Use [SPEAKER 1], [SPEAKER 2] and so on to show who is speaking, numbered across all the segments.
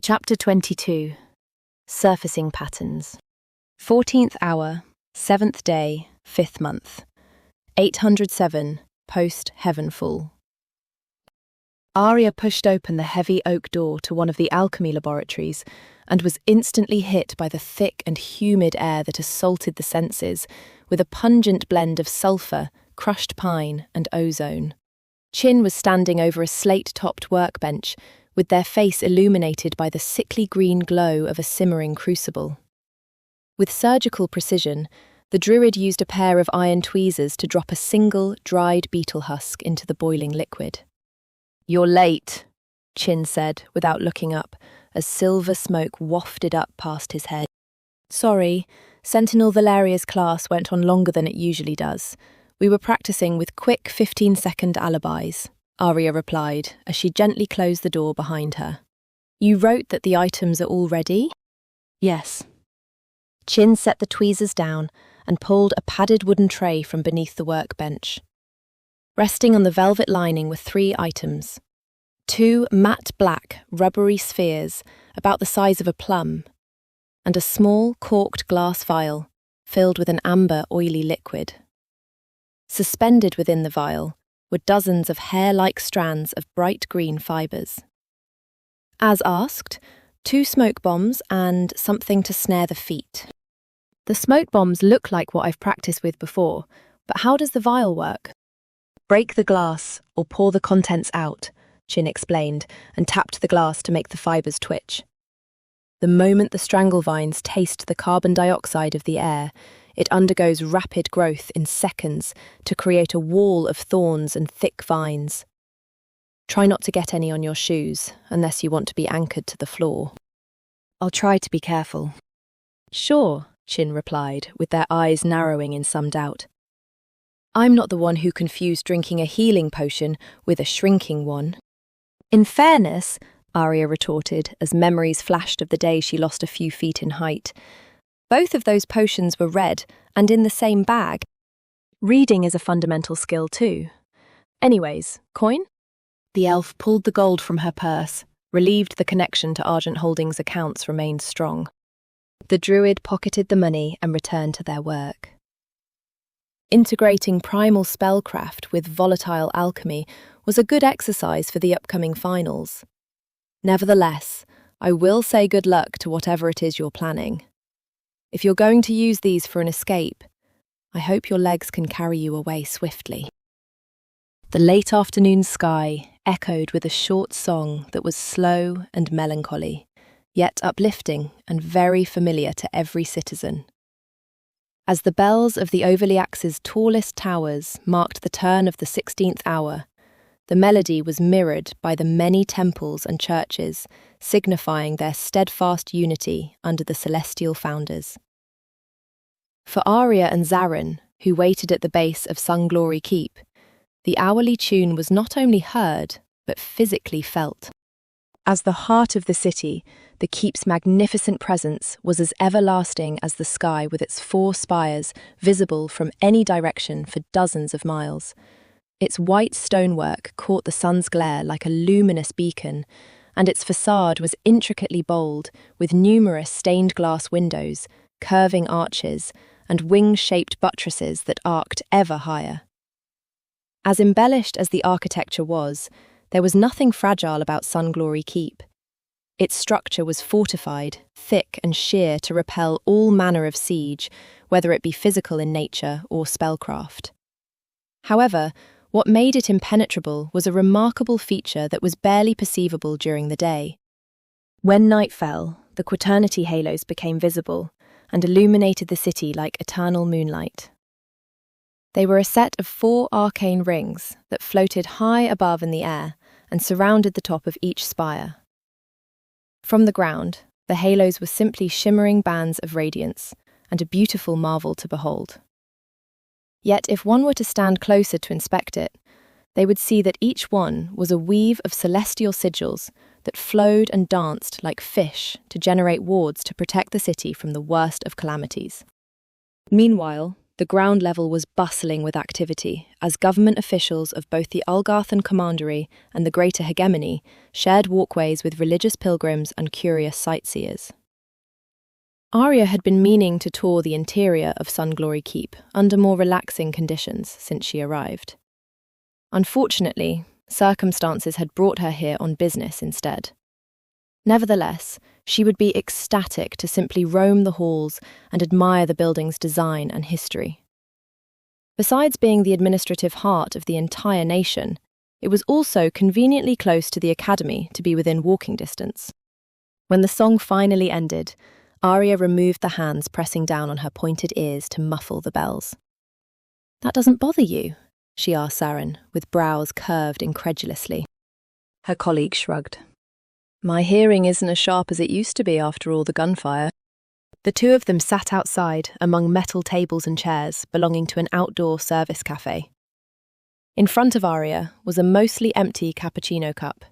[SPEAKER 1] Chapter 22. Surfacing Patterns. 14th hour, 7th day, 5th month. 807, post-Heavenfall. Ariya pushed open the heavy oak door to one of the alchemy laboratories and was instantly hit by the thick and humid air that assaulted the senses, with a pungent blend of sulphur, crushed pine, and ozone. Chin was standing over a slate-topped workbench, with their face illuminated by the sickly green glow of a simmering crucible. With surgical precision, the druid used a pair of iron tweezers to drop a single, dried beetle husk into the boiling liquid. "You're late," Chin said, without looking up, as silver smoke wafted up past his head. "Sorry, Sentinel Valeria's class went on longer than it usually does. We were practicing with quick 15-second alibis," Ariya replied, as she gently closed the door behind her. "You wrote that the items are all ready?" "Yes." Chin set the tweezers down and pulled a padded wooden tray from beneath the workbench. Resting on the velvet lining were 3 items. 2 matte black, rubbery spheres about the size of a plum, and a small, corked glass vial filled with an amber, oily liquid. Suspended within the vial were dozens of hair-like strands of bright green fibres. As asked, 2 smoke bombs and something to snare the feet. The smoke bombs look like what I've practiced with before, but how does the vial work? "Break the glass or pour the contents out," Chin explained, and tapped the glass to make the fibres twitch. The moment the stranglevines taste the carbon dioxide of the air, it undergoes rapid growth in seconds to create a wall of thorns and thick vines. Try not to get any on your shoes, unless you want to be anchored to the floor. "I'll try to be careful." "Sure," Chin replied, with their eyes narrowing in some doubt. "I'm not the one who confused drinking a healing potion with a shrinking one." "In fairness," Ariya retorted, as memories flashed of the day she lost a few feet in height, "both of those potions were red and in the same bag. Reading is a fundamental skill too. Anyways, coin?" The elf pulled the gold from her purse, relieved the connection to Argent Holdings' accounts remained strong. The druid pocketed the money and returned to their work. Integrating primal spellcraft with volatile alchemy was a good exercise for the upcoming finals. Nevertheless, I will say good luck to whatever it is you're planning. If you're going to use these for an escape, I hope your legs can carry you away swiftly. The late afternoon sky echoed with a short song that was slow and melancholy, yet uplifting and very familiar to every citizen. As the bells of the Ovyliax's tallest towers marked the turn of the 16th hour, the melody was mirrored by the many temples and churches, signifying their steadfast unity under the celestial founders. For Ariya and Zarin, who waited at the base of Sunglory Keep, the hourly tune was not only heard, but physically felt. As the heart of the city, the keep's magnificent presence was as everlasting as the sky with its 4 spires visible from any direction for dozens of miles. Its white stonework caught the sun's glare like a luminous beacon, and its facade was intricately bold with numerous stained glass windows, curving arches, and wing-shaped buttresses that arced ever higher. As embellished as the architecture was, there was nothing fragile about Sunglory Keep. Its structure was fortified, thick and sheer to repel all manner of siege, whether it be physical in nature or spellcraft. However, what made it impenetrable was a remarkable feature that was barely perceivable during the day. When night fell, the quaternity halos became visible and illuminated the city like eternal moonlight. They were a set of 4 arcane rings that floated high above in the air and surrounded the top of each spire. From the ground, the halos were simply shimmering bands of radiance and a beautiful marvel to behold. Yet if one were to stand closer to inspect it, they would see that each one was a weave of celestial sigils that flowed and danced like fish to generate wards to protect the city from the worst of calamities. Meanwhile, The ground level was bustling with activity, as government officials of both the Algarthan Commandery and the Greater Hegemony shared walkways with religious pilgrims and curious sightseers. Ariya had been meaning to tour the interior of Sunglory Keep under more relaxing conditions since she arrived. Unfortunately, circumstances had brought her here on business instead. Nevertheless, she would be ecstatic to simply roam the halls and admire the building's design and history. Besides being the administrative heart of the entire nation, it was also conveniently close to the academy to be within walking distance. When the song finally ended, Ariya removed the hands pressing down on her pointed ears to muffle the bells. "That doesn't bother you?" she asked Zarin, with brows curved incredulously. Her colleague shrugged. "My hearing isn't as sharp as it used to be after all the gunfire." The two of them sat outside among metal tables and chairs belonging to an outdoor service cafe. In front of Ariya was a mostly empty cappuccino cup,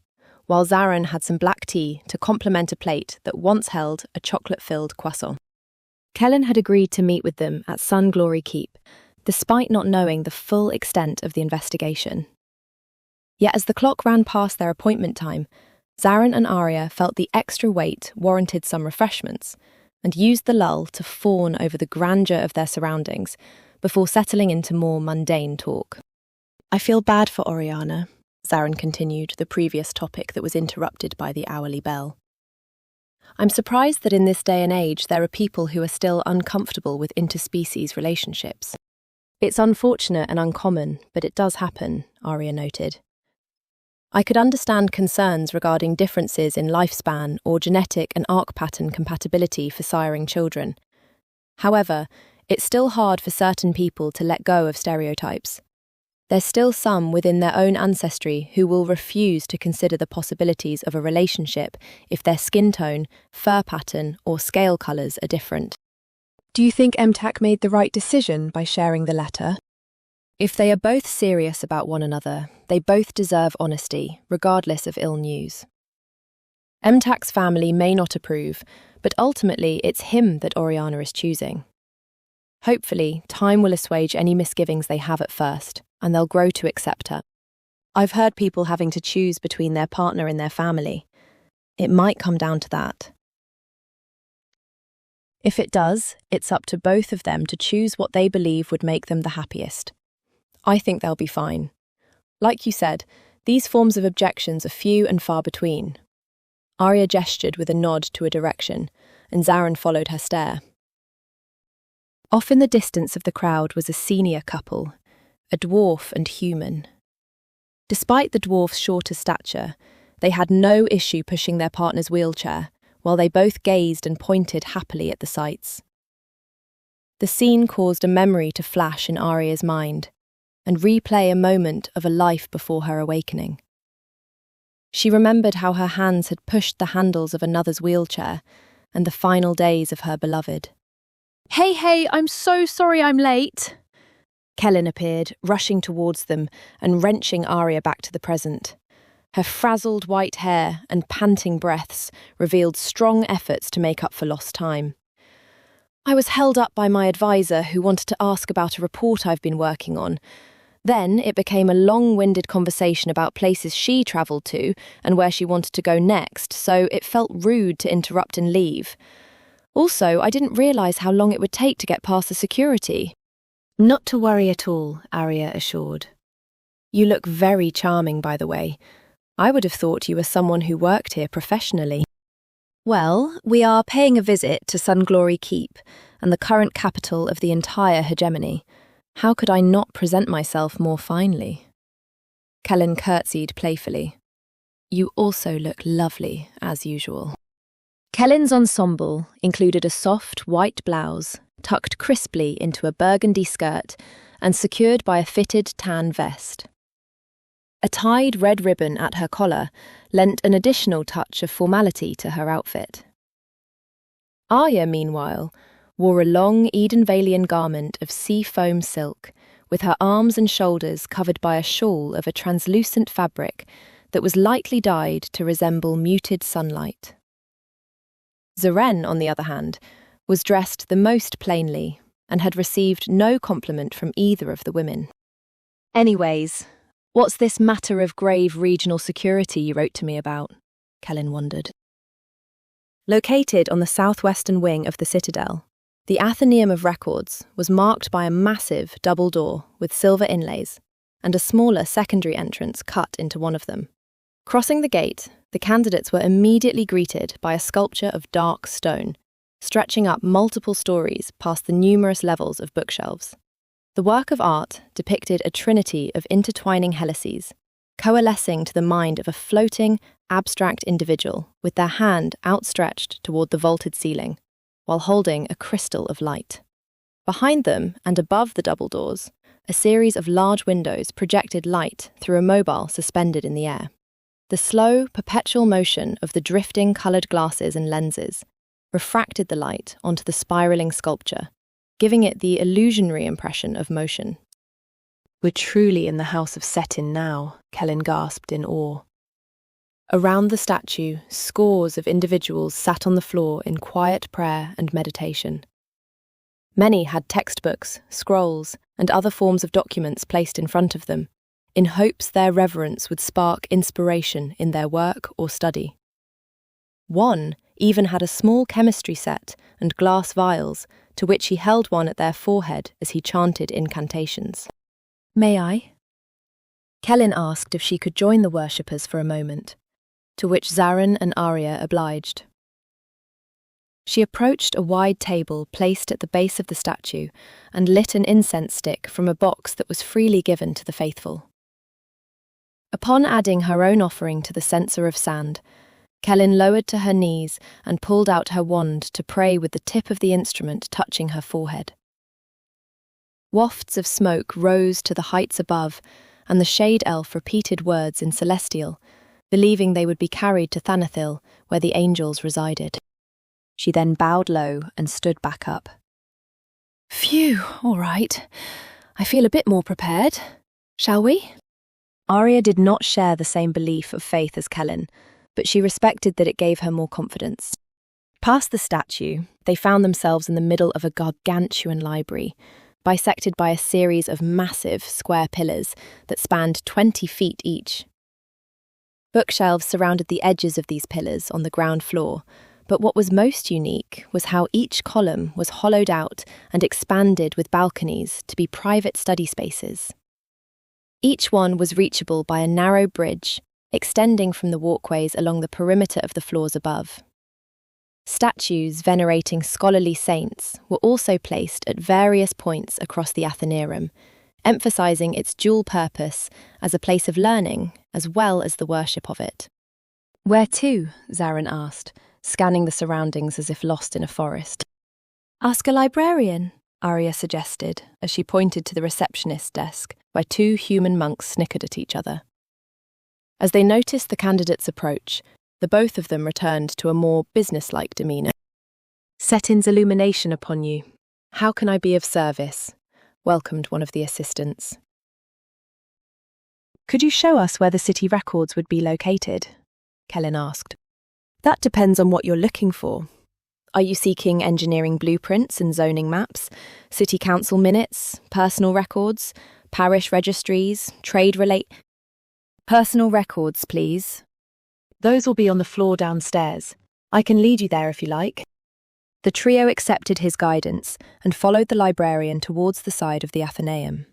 [SPEAKER 1] while Zarin had some black tea to complement a plate that once held a chocolate-filled croissant. Kellen had agreed to meet with them at Sunglory Keep, despite not knowing the full extent of the investigation. Yet as the clock ran past their appointment time, Zarin and Ariya felt the extra weight warranted some refreshments, and used the lull to fawn over the grandeur of their surroundings before settling into more mundane talk. "I feel bad for Oriana," Zarin continued the previous topic that was interrupted by the hourly bell. "I'm surprised that in this day and age there are people who are still uncomfortable with interspecies relationships. It's unfortunate and uncommon, but it does happen," Ariya noted. "I could understand concerns regarding differences in lifespan or genetic and arc pattern compatibility for siring children. However, it's still hard for certain people to let go of stereotypes. There's still some within their own ancestry who will refuse to consider the possibilities of a relationship if their skin tone, fur pattern, or scale colours are different." "Do you think MTAC made the right decision by sharing the letter? If they are both serious about one another, they both deserve honesty, regardless of ill news. MTAC's family may not approve, but ultimately it's him that Oriana is choosing. Hopefully, time will assuage any misgivings they have at first, and they'll grow to accept her. I've heard people having to choose between their partner and their family. It might come down to that. If it does, it's up to both of them to choose what they believe would make them the happiest. I think they'll be fine. Like you said, these forms of objections are few and far between." Ariya gestured with a nod to a direction, and Zarin followed her stare. Off in the distance of the crowd was a senior couple, a dwarf and human. Despite the dwarf's shorter stature, they had no issue pushing their partner's wheelchair, while they both gazed and pointed happily at the sights. The scene caused a memory to flash in Ariya's mind, and replay a moment of a life before her awakening. She remembered how her hands had pushed the handles of another's wheelchair, and the final days of her beloved. Hey, I'm so sorry I'm late." Kellen appeared, rushing towards them and wrenching Ariya back to the present. Her frazzled white hair and panting breaths revealed strong efforts to make up for lost time. "I was held up by my advisor who wanted to ask about a report I've been working on. Then it became a long-winded conversation about places she travelled to and where she wanted to go next, so it felt rude to interrupt and leave. Also, I didn't realise how long it would take to get past the security." "Not to worry at all," Ariya assured. "You look very charming, by the way. I would have thought you were someone who worked here professionally." "Well, we are paying a visit to Sunglory Keep and the current capital of the entire hegemony. How could I not present myself more finely?" Kellen curtsied playfully. "You also look lovely, as usual." Kellen's ensemble included a soft white blouse, tucked crisply into a burgundy skirt and secured by a fitted tan vest. A tied red ribbon at her collar lent an additional touch of formality to her outfit. Ariya, meanwhile, wore a long Edenvalian garment of sea-foam silk, with her arms and shoulders covered by a shawl of a translucent fabric that was lightly dyed to resemble muted sunlight. Zeren, on the other hand, was dressed the most plainly, and had received no compliment from either of the women. "Anyways, what's this matter of grave regional security you wrote to me about?" Kellyn wondered. Located on the southwestern wing of the citadel, the Athenaeum of Records was marked by a massive double door with silver inlays and a smaller secondary entrance cut into one of them. Crossing the gate, the candidates were immediately greeted by a sculpture of dark stone, stretching up multiple stories past the numerous levels of bookshelves. The work of art depicted a trinity of intertwining helices, coalescing to the mind of a floating, abstract individual with their hand outstretched toward the vaulted ceiling, while holding a crystal of light. Behind them and above the double doors, a series of large windows projected light through a mobile suspended in the air. The slow, perpetual motion of the drifting coloured glasses and lenses refracted the light onto the spiralling sculpture, giving it the illusionary impression of motion. "We're truly in the house of Setin now," Kellyn gasped in awe. Around the statue, scores of individuals sat on the floor in quiet prayer and meditation. Many had textbooks, scrolls, and other forms of documents placed in front of them, in hopes their reverence would spark inspiration in their work or study. One even had a small chemistry set and glass vials, to which he held one at their forehead as he chanted incantations. "May I?" Kellyn asked if she could join the worshippers for a moment, to which Zarin and Ariya obliged. She approached a wide table placed at the base of the statue and lit an incense stick from a box that was freely given to the faithful. Upon adding her own offering to the censer of sand, Kellyn lowered to her knees and pulled out her wand to pray with the tip of the instrument touching her forehead. Wafts of smoke rose to the heights above, and the shade elf repeated words in Celestial, believing they would be carried to Thanathil, where the angels resided. She then bowed low and stood back up. "Phew, all right. I feel a bit more prepared. Shall we?" Ariya did not share the same belief of faith as Kellyn, but she respected that it gave her more confidence. Past the statue, they found themselves in the middle of a gargantuan library, bisected by a series of massive square pillars that spanned 20 feet each. Bookshelves surrounded the edges of these pillars on the ground floor, but what was most unique was how each column was hollowed out and expanded with balconies to be private study spaces. Each one was reachable by a narrow bridge, extending from the walkways along the perimeter of the floors above. Statues venerating scholarly saints were also placed at various points across the Athenaeum, emphasising its dual purpose as a place of learning as well as the worship of it. "Where to?" Zarin asked, scanning the surroundings as if lost in a forest. "Ask a librarian," Ariya suggested, as she pointed to the receptionist's desk, where two human monks snickered at each other. As they noticed the candidates' approach, the both of them returned to a more businesslike demeanour. "Setin's illumination upon you. How can I be of service?" welcomed one of the assistants. "Could you show us where the city records would be located?" Kellyn asked. "That depends on what you're looking for. Are you seeking engineering blueprints and zoning maps, city council minutes, personal records, parish registries, Personal records, please. Those will be on the floor downstairs. I can lead you there if you like." The trio accepted his guidance and followed the librarian towards the side of the Athenaeum.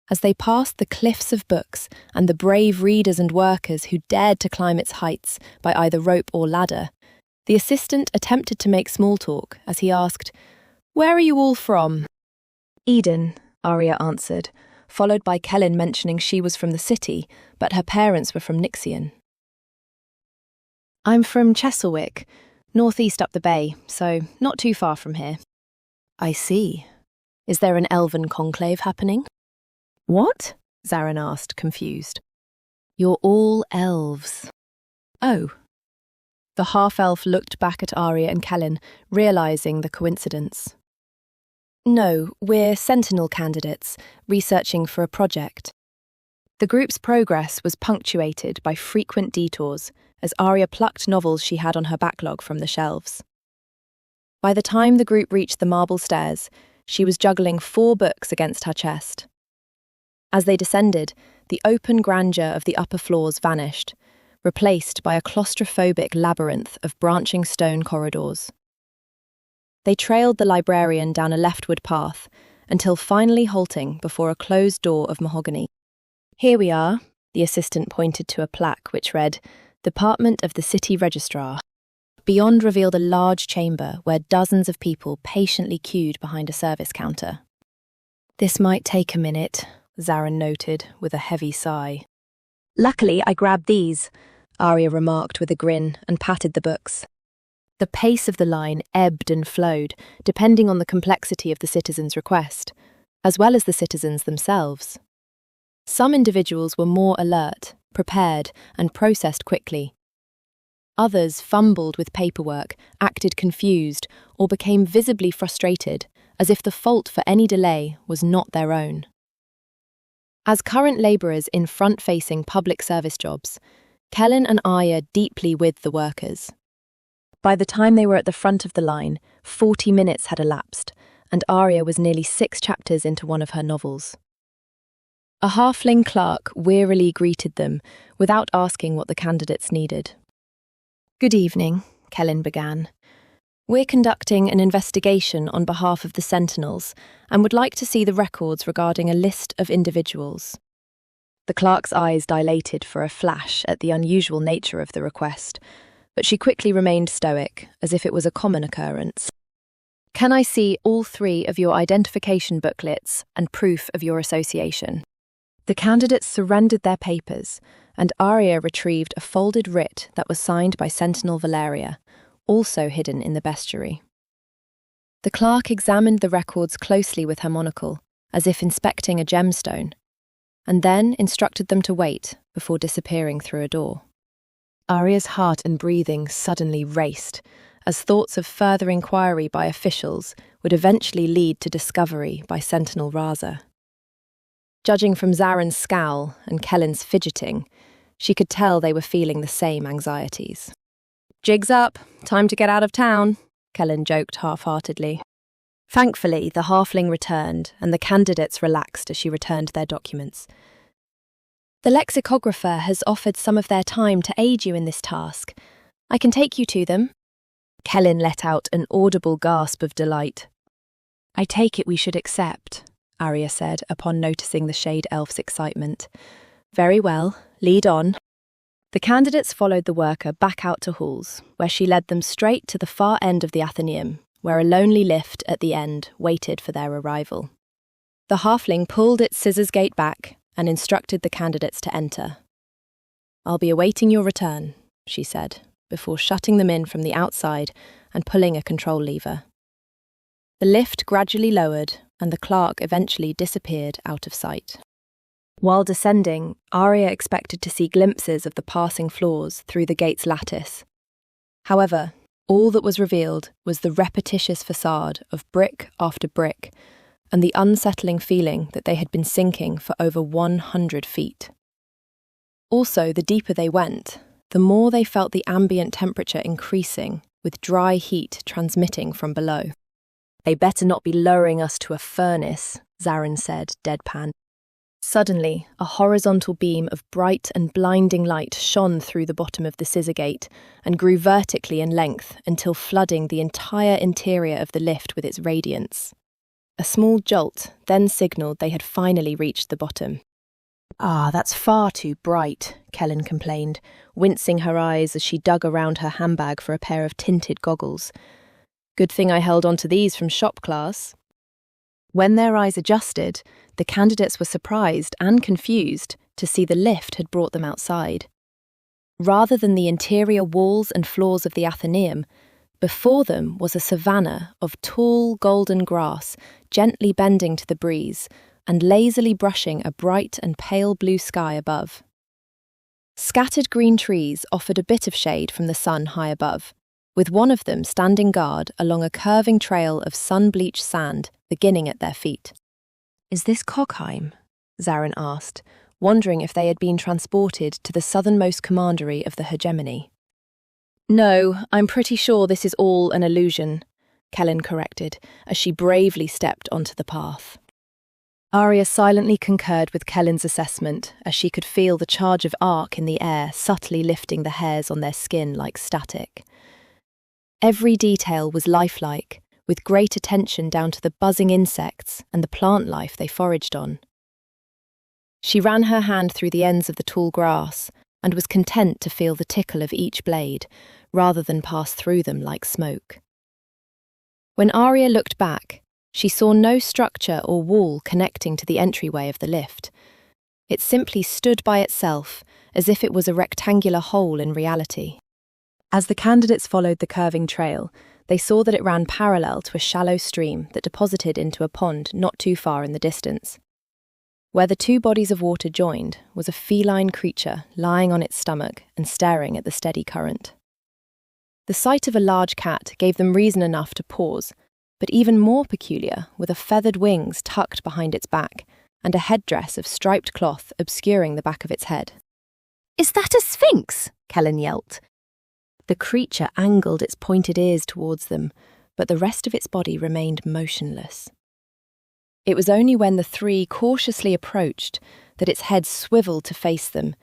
[SPEAKER 1] As they passed the cliffs of books and the brave readers and workers who dared to climb its heights by either rope or ladder, the assistant attempted to make small talk as he asked, "Where are you all from?" "Eden," Ariya answered, followed by Kellyn mentioning she was from the city, but her parents were from Nixian. "I'm from Cheselwick, northeast up the bay, so not too far from here." "I see. Is there an elven conclave happening?" "What?" Zarin asked, confused. "You're all elves." "Oh." The half-elf looked back at Ariya and Kellyn, realising the coincidence. "No, we're Sentinel candidates, researching for a project." The group's progress was punctuated by frequent detours, as Ariya plucked novels she had on her backlog from the shelves. By the time the group reached the marble stairs, She was juggling 4 books against her chest. As they descended, the open grandeur of the upper floors vanished, replaced by a claustrophobic labyrinth of branching stone corridors. They trailed the librarian down a leftward path until finally halting before a closed door of mahogany. "Here we are," the assistant pointed to a plaque which read, "Department of the City Registrar." Beyond revealed a large chamber where dozens of people patiently queued behind a service counter. "This might take a minute," Zarin noted with a heavy sigh. "Luckily, I grabbed these," Ariya remarked with a grin and patted the books. The pace of the line ebbed and flowed, depending on the complexity of the citizen's request, as well as the citizens themselves. Some individuals were more alert, prepared, and processed quickly. Others fumbled with paperwork, acted confused, or became visibly frustrated, as if the fault for any delay was not their own. As current labourers in front-facing public service jobs, Kellen and I are deeply with the workers. By the time they were at the front of the line, 40 minutes had elapsed, and Ariya was nearly 6 chapters into one of her novels. A halfling clerk wearily greeted them, without asking what the candidates needed. "Good evening," Kellen began. "We're conducting an investigation on behalf of the Sentinels and would like to see the records regarding a list of individuals." The clerk's eyes dilated for a flash at the unusual nature of the request, but she quickly remained stoic, as if it was a common occurrence. "Can I see all 3 of your identification booklets and proof of your association?" The candidates surrendered their papers, and Ariya retrieved a folded writ that was signed by Sentinel Valeria, also hidden in the bestiary. The clerk examined the records closely with her monocle, as if inspecting a gemstone, and then instructed them to wait before disappearing through a door. Ariya's heart and breathing suddenly raced, as thoughts of further inquiry by officials would eventually lead to discovery by Sentinel Raza. Judging from Zarin's scowl and Kellen's fidgeting, she could tell they were feeling the same anxieties. "Jig's up, time to get out of town," Kellen joked half-heartedly. Thankfully, the halfling returned, and the candidates relaxed as she returned their documents. "The lexicographer has offered some of their time to aid you in this task. I can take you to them." Kellen let out an audible gasp of delight. "I take it we should accept," Ariya said upon noticing the Shade Elf's excitement. "Very well, lead on." The candidates followed the worker back out to halls, where she led them straight to the far end of the Athenaeum, where a lonely lift at the end waited for their arrival. The halfling pulled its scissors gate back and instructed the candidates to enter. "I'll be awaiting your return," she said, before shutting them in from the outside and pulling a control lever. The lift gradually lowered, and the clerk eventually disappeared out of sight. While descending, Ariya expected to see glimpses of the passing floors through the gate's lattice. However, all that was revealed was the repetitious facade of brick after brick, and the unsettling feeling that they had been sinking for over 100 feet. Also, the deeper they went, the more they felt the ambient temperature increasing, with dry heat transmitting from below. "They better not be lowering us to a furnace," Zarin said, deadpan. Suddenly, a horizontal beam of bright and blinding light shone through the bottom of the scissor gate and grew vertically in length until flooding the entire interior of the lift with its radiance. A small jolt then signalled they had finally reached the bottom. "Ah, that's far too bright," Kellen complained, wincing her eyes as she dug around her handbag for a pair of tinted goggles. "Good thing I held on to these from shop class." When their eyes adjusted, the candidates were surprised and confused to see the lift had brought them outside. Rather than the interior walls and floors of the Athenaeum, before them was a savanna of tall golden grass gently bending to the breeze and lazily brushing a bright and pale blue sky above. Scattered green trees offered a bit of shade from the sun high above, with one of them standing guard along a curving trail of sun-bleached sand beginning at their feet. "Is this Cockheim?" Zarin asked, wondering if they had been transported to the southernmost commandery of the Hegemony. "No, I'm pretty sure this is all an illusion," Kellen corrected, as she bravely stepped onto the path. Ariya silently concurred with Kellen's assessment, as she could feel the charge of arc in the air subtly lifting the hairs on their skin like static. Every detail was lifelike, with great attention down to the buzzing insects and the plant life they foraged on. She ran her hand through the ends of the tall grass and was content to feel the tickle of each blade, rather than pass through them like smoke. When Ariya looked back, she saw no structure or wall connecting to the entryway of the lift. It simply stood by itself, as if it was a rectangular hole in reality. As the candidates followed the curving trail, they saw that it ran parallel to a shallow stream that deposited into a pond not too far in the distance. Where the two bodies of water joined was a feline creature lying on its stomach and staring at the steady current. The sight of a large cat gave them reason enough to pause, but even more peculiar were the feathered wings tucked behind its back and a headdress of striped cloth obscuring the back of its head. "Is that a sphinx?" Kellen yelped. The creature angled its pointed ears towards them, but the rest of its body remained motionless. It was only when the three cautiously approached that its head swiveled to face them,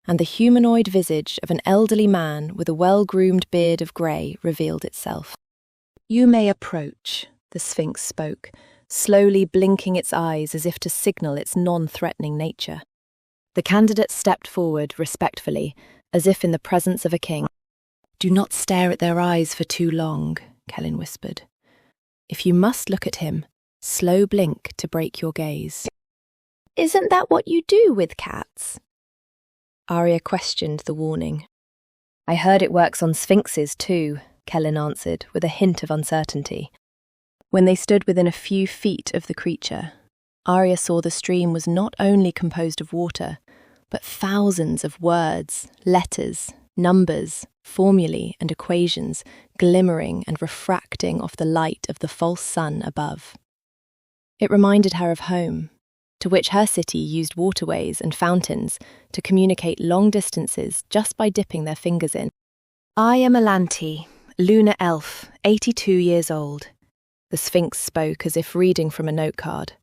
[SPEAKER 1] and the humanoid visage of an elderly man with a well-groomed beard of grey revealed itself. "You may approach," the Sphinx spoke, slowly blinking its eyes as if to signal its non-threatening nature. The candidates stepped forward respectfully, as if in the presence of a king. "Do not stare at their eyes for too long," Kellen whispered. "If you must look at him, slow blink to break your gaze." "Isn't that what you do with cats?" Ariya questioned the warning. "I heard it works on sphinxes too," Kellen answered, with a hint of uncertainty. When they stood within a few feet of the creature, Ariya saw the stream was not only composed of water, but thousands of words, letters, numbers, formulae and equations glimmering and refracting off the light of the false sun above. It reminded her of home, to which her city used waterways and fountains to communicate long distances just by dipping their fingers in. "Ariya Malanti, Lunar Elf, 82 years old," the Sphinx spoke as if reading from a note card.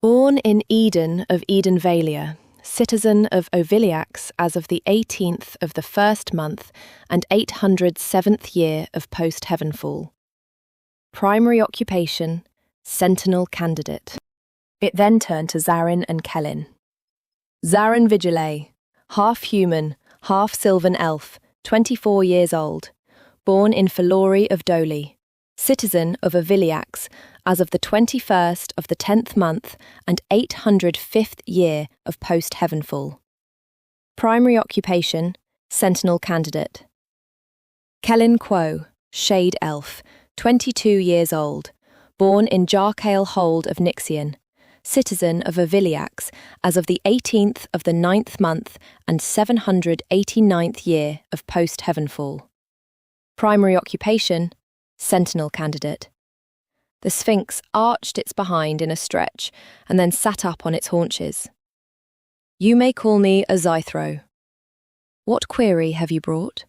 [SPEAKER 1] "Born in Eden of Edenvalia, citizen of Ovyliax as of the 18th of the 1st month and 807th year of post-heavenfall. Primary occupation, Sentinel candidate." It then turned to Zarin and Kellen. "Zarin Vigile, half-human, half-sylvan elf, 24 years old, born in Falori of Doli, citizen of Ovyliax as of the 21st of the 10th month and 805th year of post-heavenfall. Primary occupation, Sentinel candidate. Kellen Quo, Shade Elf, 22 years old, born in Jarkale Hold of Nixian, citizen of Ovyliax as of the 18th of the 9th month and 789th year of post-heavenfall. Primary occupation, Sentinel candidate. The Sphinx arched its behind in a stretch and then sat up on its haunches. "You may call me Azithro. What query have you brought?"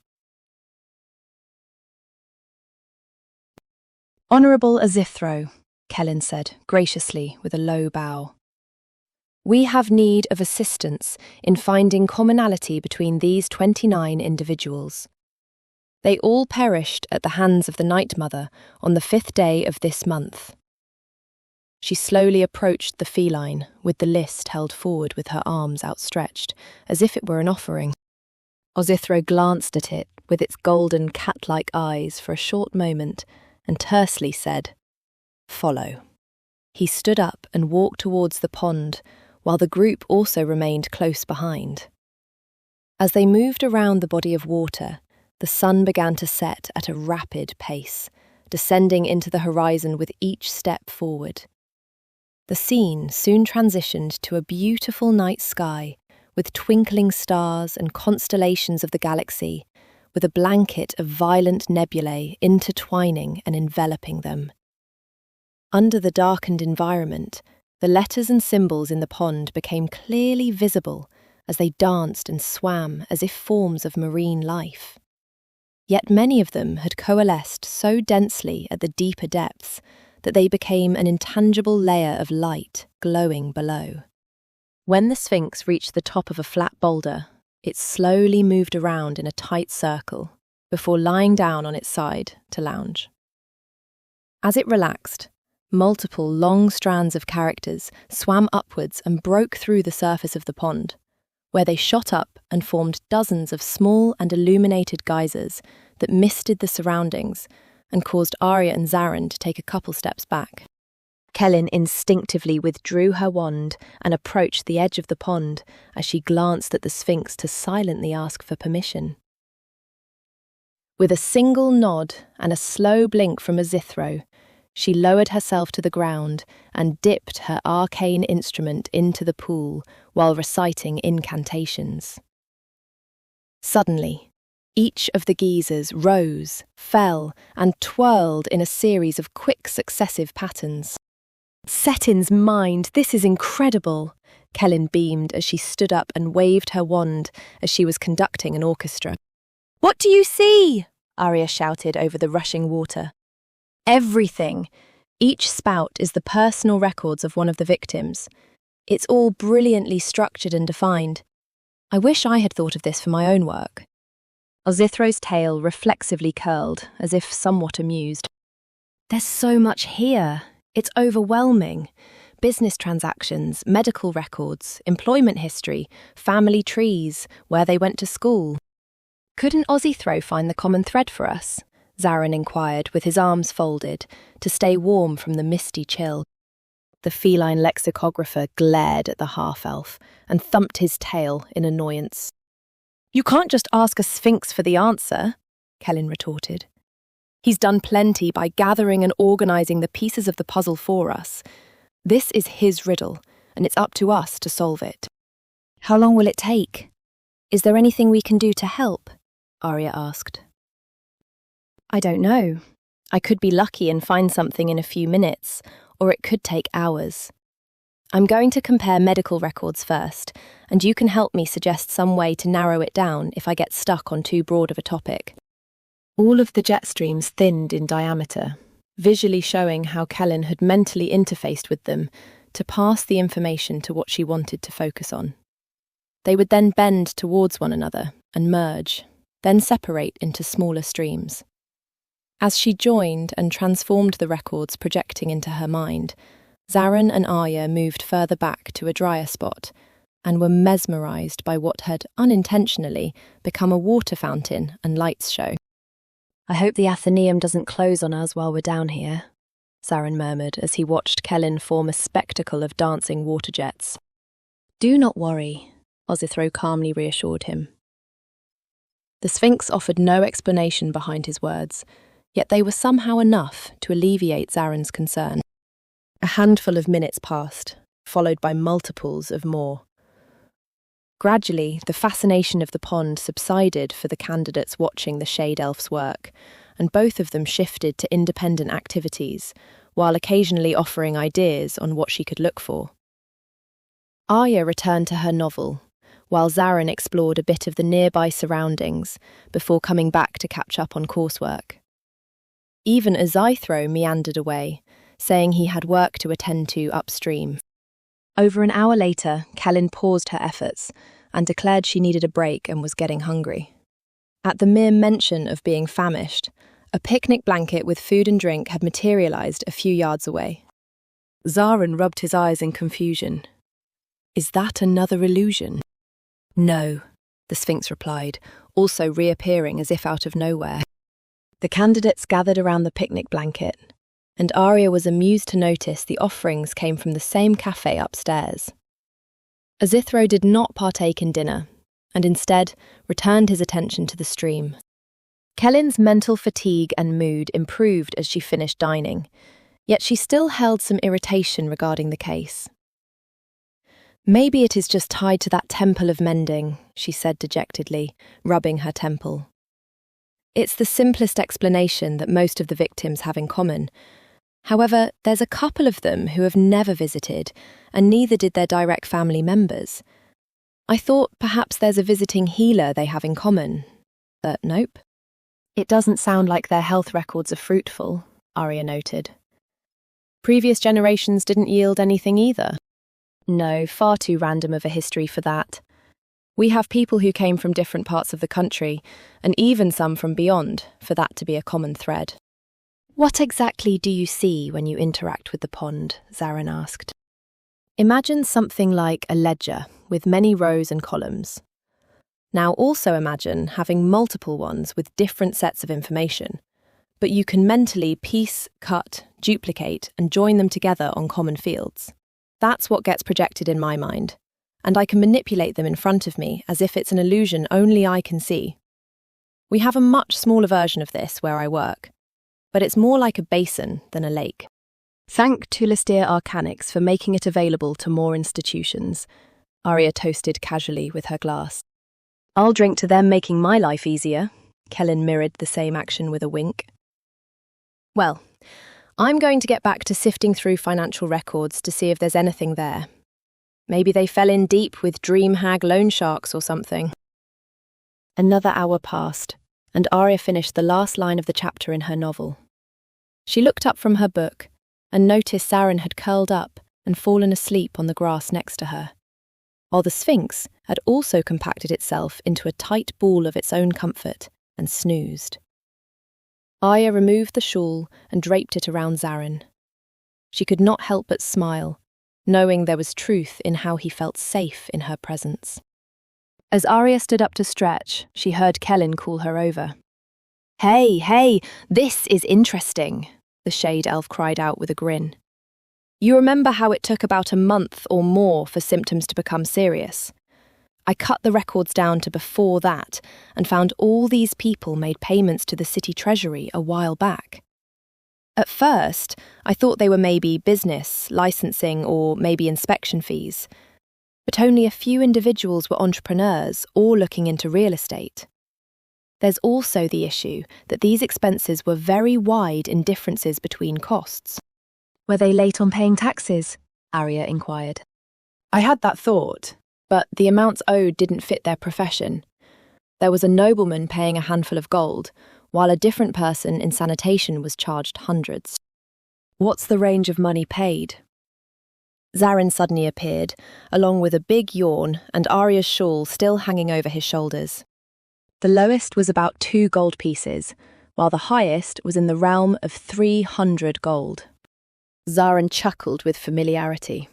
[SPEAKER 1] "Honourable Azithro," Kellen said, graciously, with a low bow. "We have need of assistance in finding commonality between these 29 individuals. They all perished at the hands of the Night Mother on the 5th day of this month." She slowly approached the feline, with the list held forward with her arms outstretched, as if it were an offering. Azithro glanced at it with its golden cat-like eyes for a short moment and tersely said, "Follow." He stood up and walked towards the pond, while the group also remained close behind. As they moved around the body of water, the sun began to set at a rapid pace, descending into the horizon with each step forward. The scene soon transitioned to a beautiful night sky, with twinkling stars and constellations of the galaxy, with a blanket of violent nebulae intertwining and enveloping them. Under the darkened environment, the letters and symbols in the pond became clearly visible as they danced and swam as if forms of marine life. yet many of them had coalesced so densely at the deeper depths that they became an intangible layer of light glowing below. When the Sphinx reached the top of a flat boulder, it slowly moved around in a tight circle before lying down on its side to lounge. As it relaxed, multiple long strands of characters swam upwards and broke through the surface of the pond, where they shot up and formed dozens of small and illuminated geysers that misted the surroundings and caused Ariya and Zarin to take a couple steps back. Kellyn instinctively withdrew her wand and approached the edge of the pond as she glanced at the Sphinx to silently ask for permission. With a single nod and a slow blink from Azithro, she lowered herself to the ground and dipped her arcane instrument into the pool while reciting incantations. Suddenly, each of the geysers rose, fell, and twirled in a series of quick successive patterns. Setin's mind, this is incredible, Kellyn beamed as she stood up and waved her wand as she was conducting an orchestra. What do you see? Ariya shouted over the rushing water. Everything. Each spout is the personal records of one of the victims. It's all brilliantly structured and defined. I wish I had thought of this for my own work. Azithro's tail reflexively curled, as if somewhat amused. There's so much here. It's overwhelming. Business transactions, medical records, employment history, family trees, where they went to school. Couldn't Azithro find the common thread for us? Zarin inquired with his arms folded to stay warm from the misty chill. The feline lexicographer glared at the half-elf and thumped his tail in annoyance. You can't just ask a Sphinx for the answer, Kellyn retorted. He's done plenty by gathering and organising the pieces of the puzzle for us. This is his riddle, and it's up to us to solve it. How long will it take? Is there anything we can do to help? Ariya asked. I don't know. I could be lucky and find something in a few minutes, or it could take hours. I'm going to compare medical records first, and you can help me suggest some way to narrow it down if I get stuck on too broad of a topic. All of the jet streams thinned in diameter, visually showing how Kellyn had mentally interfaced with them to pass the information to what she wanted to focus on. They would then bend towards one another and merge, then separate into smaller streams. As she joined and transformed the records projecting into her mind, Zarin and Ariya moved further back to a drier spot and were mesmerised by what had unintentionally become a water fountain and lights show. I hope the Athenaeum doesn't close on us while we're down here, Zarin murmured as he watched Kellyn form a spectacle of dancing water jets. Do not worry, Azithro calmly reassured him. The Sphinx offered no explanation behind his words, yet they were somehow enough to alleviate Zarin's concern. A handful of minutes passed, followed by multiples of more. Gradually, the fascination of the pond subsided for the candidates watching the Shade Elf's work, and both of them shifted to independent activities, while occasionally offering ideas on what she could look for. Ariya returned to her novel, while Zarin explored a bit of the nearby surroundings before coming back to catch up on coursework. Even Azithro meandered away, saying he had work to attend to upstream. Over an hour later, Kellyn paused her efforts and declared she needed a break and was getting hungry. At the mere mention of being famished, a picnic blanket with food and drink had materialised a few yards away. Zarin rubbed his eyes in confusion. Is that another illusion? No, the Sphinx replied, also reappearing as if out of nowhere. The candidates gathered around the picnic blanket, and Ariya was amused to notice the offerings came from the same cafe upstairs. Azithro did not partake in dinner, and instead returned his attention to the stream. Kellyn's mental fatigue and mood improved as she finished dining, yet she still held some irritation regarding the case. Maybe it is just tied to that temple of mending, she said dejectedly, rubbing her temple. It's the simplest explanation that most of the victims have in common. However, there's a couple of them who have never visited, and neither did their direct family members. I thought perhaps there's a visiting healer they have in common, but nope. It doesn't sound like their health records are fruitful, Ariya noted. Previous generations didn't yield anything either. No, far too random of a history for that. We have people who came from different parts of the country, and even some from beyond, for that to be a common thread. What exactly do you see when you interact with the pond? Zarin asked. Imagine something like a ledger with many rows and columns. Now also imagine having multiple ones with different sets of information, but you can mentally piece, cut, duplicate, and join them together on common fields. That's what gets projected in my mind, and I can manipulate them in front of me as if it's an illusion only I can see. We have a much smaller version of this where I work, but it's more like a basin than a lake. Thank to Listeer Arcanics for making it available to more institutions, Ariya toasted casually with her glass. I'll drink to them making my life easier. Kellen mirrored the same action with a wink. Well, I'm going to get back to sifting through financial records to see if there's anything there. Maybe they fell in deep with dream hag loan sharks or something. Another hour passed, and Ariya finished the last line of the chapter in her novel. She looked up from her book and noticed Zarin had curled up and fallen asleep on the grass next to her, while the Sphinx had also compacted itself into a tight ball of its own comfort and snoozed. Ariya removed the shawl and draped it around Zarin. She could not help but smile, knowing there was truth in how he felt safe in her presence. As Ariya stood up to stretch, she heard Kellen call her over. Hey, this is interesting, the Shade Elf cried out with a grin. You remember how it took about a month or more for symptoms to become serious? I cut the records down to before that and found all these people made payments to the city treasury a while back. At first, I thought they were maybe business, licensing, or maybe inspection fees. But only a few individuals were entrepreneurs or looking into real estate. There's also the issue that these expenses were very wide in differences between costs. Were they late on paying taxes? Ariya inquired. I had that thought, but the amounts owed didn't fit their profession. There was a nobleman paying a handful of gold, while a different person in sanitation was charged hundreds. What's the range of money paid? Zarin suddenly appeared, along with a big yawn and Ariya's shawl still hanging over his shoulders. The lowest was about 2 gold pieces, while the highest was in the realm of 300 gold. Zarin chuckled with familiarity.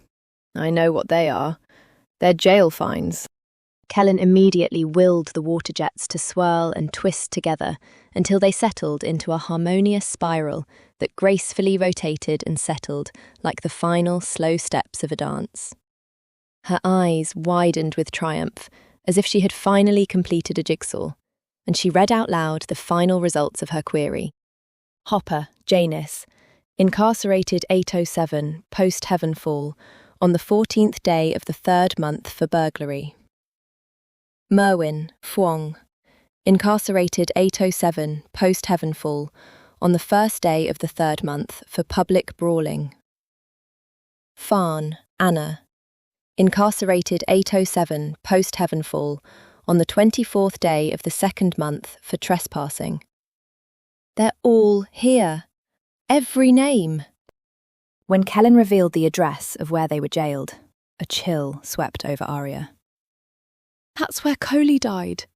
[SPEAKER 1] I know what they are. They're jail fines. Kellen immediately willed the water jets to swirl and twist together until they settled into a harmonious spiral that gracefully rotated and settled like the final slow steps of a dance. Her eyes widened with triumph, as if she had finally completed a jigsaw, and she read out loud the final results of her query. Hopper, Janus, incarcerated 807, post-Heavenfall, on the 14th day of the 3rd month for burglary. Merwin, Fuong, incarcerated 807, post-Heavenfall, on the 1st day of the 3rd month for public brawling. Farn, Anna, incarcerated 807, post-Heavenfall, on the 24th day of the 2nd month for trespassing. They're all here. Every name. When Kellen revealed the address of where they were jailed, a chill swept over Ariya. That's where Coley died.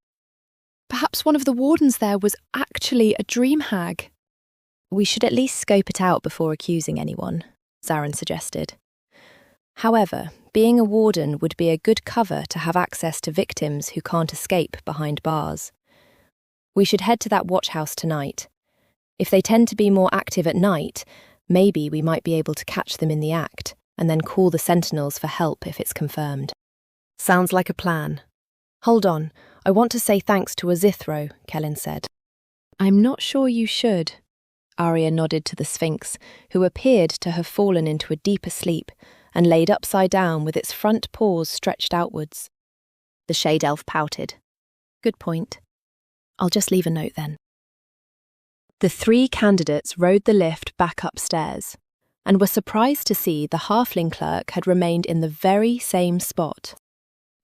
[SPEAKER 1] Perhaps one of the wardens there was actually a dream hag. We should at least scope it out before accusing anyone, Zarin suggested. However, being a warden would be a good cover to have access to victims who can't escape behind bars. We should head to that watchhouse tonight. If they tend to be more active at night, maybe we might be able to catch them in the act, and then call the Sentinels for help if it's confirmed. Sounds like a plan. Hold on, I want to say thanks to Azithro, Kellen said. I'm not sure you should. Ariya nodded to the Sphinx, who appeared to have fallen into a deeper sleep and laid upside down with its front paws stretched outwards. The Shade Elf pouted. Good point. I'll just leave a note then. The 3 candidates rode the lift back upstairs and were surprised to see the halfling clerk had remained in the very same spot.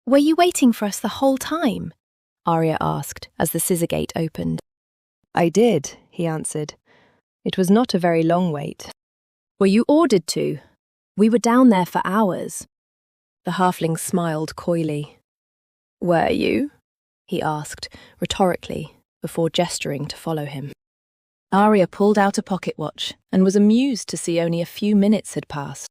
[SPEAKER 1] Were you waiting for us the whole time? Ariya asked as the scissor gate opened. I did, he answered. It was not a very long wait. Were you ordered to? We were down there for hours. The halfling smiled coyly. Were you? He asked, rhetorically, before gesturing to follow him. Ariya pulled out a pocket watch and was amused to see only a few minutes had passed.